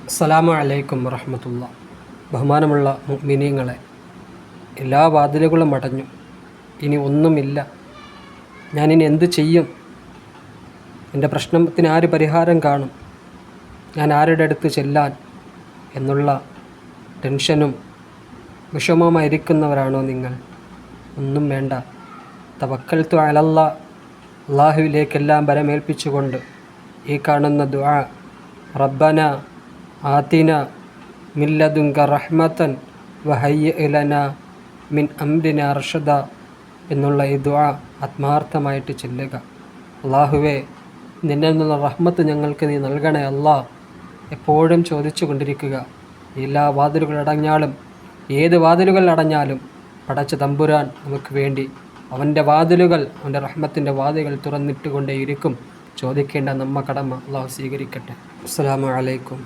അസ്സലാമു അലൈക്കും വറഹ്മത്തുള്ളാഹി. ബഹുമാനമുള്ള മുഅ്മിനീങ്ങളെ, എല്ലാ വാതിലുകളും അടഞ്ഞു, ഇനി ഒന്നുമില്ല. ഞാനിനി എന്തു ചെയ്യും? എൻ്റെ പ്രശ്നത്തിന് ആര് പരിഹാരം കാണും? ഞാൻ ആരുടെ അടുത്ത് ചെല്ലാൻ എന്നുള്ള ടെൻഷനും വിഷമവുമായിരിക്കുന്നവരാണോ നിങ്ങൾ? ഒന്നും വേണ്ട. തവക്കൽതു അലല്ലാ, അള്ളാഹുവിലേക്കെല്ലാം ബലമേൽപ്പിച്ചുകൊണ്ട് ഈ കാണുന്ന ദുആ, റബ്ബന ആതിന മിൻ ലദുൻക റഹ്മതൻ വഹയ്യിഅ് ലനാ മിൻ അംരിനാ റഷദ എന്നുള്ള ഈ ദുആ ആത്മാർത്ഥമായിട്ട് ചൊല്ലുക. അള്ളാഹുവേ, നിന്നിൽ നിന്നുള്ള റഹ്മത്ത് ഞങ്ങൾക്ക് നീ നൽകണേ അല്ലാ. എപ്പോഴും ചോദിച്ചു കൊണ്ടിരിക്കുക. എല്ലാ വാതിലുകൾ അടഞ്ഞാലും, ഏത് വാതിലുകൾ അടഞ്ഞാലും പടച്ച തമ്പുരാൻ നമുക്ക് വേണ്ടി അവൻ്റെ വാതിലുകൾ, അവൻ്റെ റഹ്മത്തിൻ്റെ വാതിലുകൾ തുറന്നിട്ടുകൊണ്ടേയിരിക്കും. ചോദിക്കേണ്ട നമ്മ കടമ അള്ളാഹു സ്വീകരിക്കട്ടെ. അസ്സലാമു അലൈക്കും.